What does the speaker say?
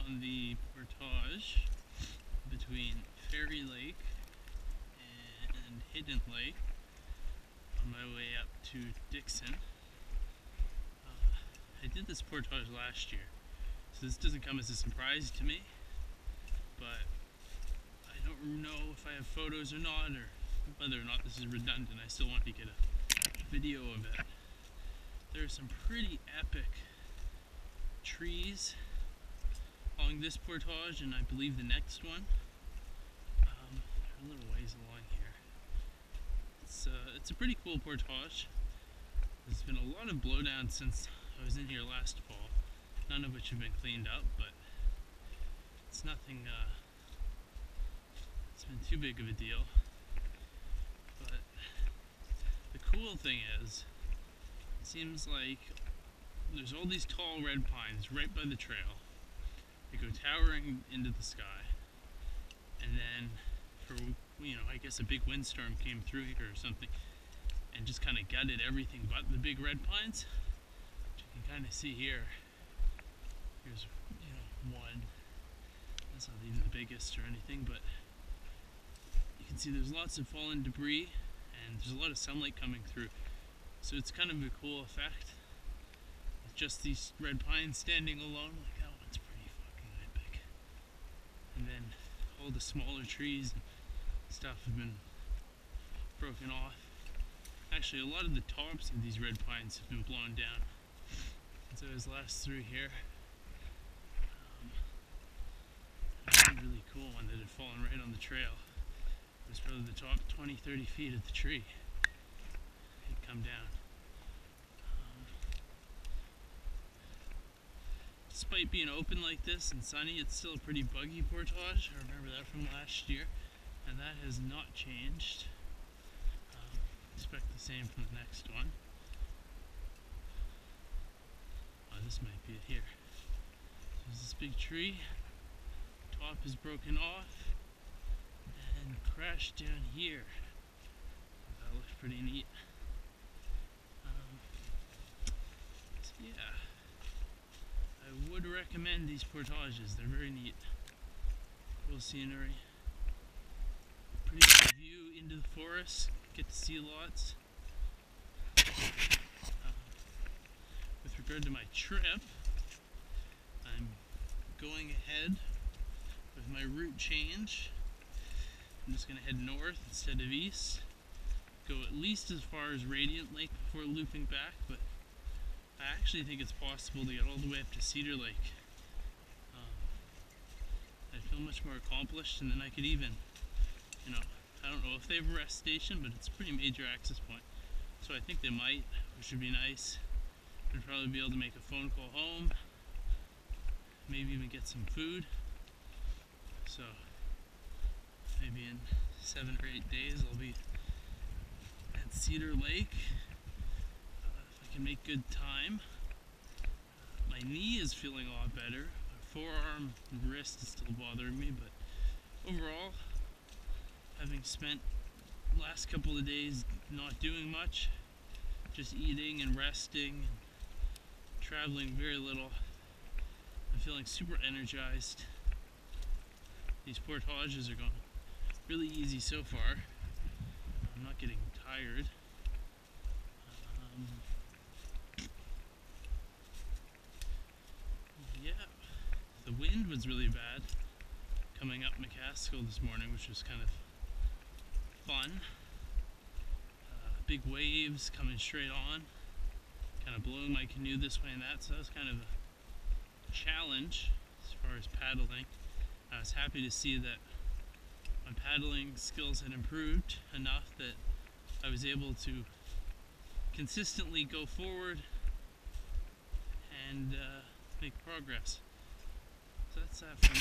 on the portage between Fairy Lake and Hidden Lake on my way up to Dixon. I did this portage last year, so this doesn't come as a surprise to me, but I don't know if I have photos or not, or whether or not this is redundant. I still want to get a video of it. There are some pretty epic trees along this portage, and I believe the next one. A little ways along here. It's a pretty cool portage. There's been a lot of blowdowns since I was in here last fall, none of which have been cleaned up, but it's nothing, it's been too big of a deal. But the cool thing is, it seems like there's all these tall red pines right by the trail. They go towering into the sky, and then I guess a big windstorm came through here or something and just kind of gutted everything but the big red pines. Which you can kind of see here. Here's one. That's not even the biggest or anything, but you can see there's lots of fallen debris and there's a lot of sunlight coming through. So it's kind of a cool effect. With just these red pines standing alone, like that one's pretty fucking epic. And then all the smaller trees and stuff have been broken off. Actually, a lot of the tops of these red pines have been blown down since I was last through here. That's a really cool one that had fallen right on the trail. It was probably the top 20-30 feet of the tree. It'd come down. Despite being open like this and sunny, it's still a pretty buggy portage. I remember that from last year, and that has not changed. Expect the same from the next one. Oh, this might be it here. There's this big tree. Top is broken off and crashed down here. That looks pretty neat. So yeah, I would recommend these portages. They're very neat. Cool scenery. Pretty good view into the forest. Get to see lots. With regard to my trip, I'm going ahead with my route change. I'm just going to head north instead of east. Go at least as far as Radiant Lake before looping back, but I actually think it's possible to get all the way up to Cedar Lake. I'd feel much more accomplished, and then I could even, I don't know if they have a rest station, but it's a pretty major access point. So I think they might, which would be nice. I'd probably be able to make a phone call home, maybe even get some food. So maybe in 7 or 8 days I'll be at Cedar Lake, if I can make good time. My knee is feeling a lot better. My forearm and wrist is still bothering me, but overall, having spent the last couple of days not doing much, just eating and resting and traveling very little, I'm feeling super energized. These portages are going really easy so far. I'm not getting tired. Yeah, the wind was really bad coming up McCaskill this morning, which was kind of fun. Big waves coming straight on, kind of blowing my canoe this way and that, so that was kind of a challenge as far as paddling. I was happy to see that my paddling skills had improved enough that I was able to consistently go forward and make progress. So that's that for me.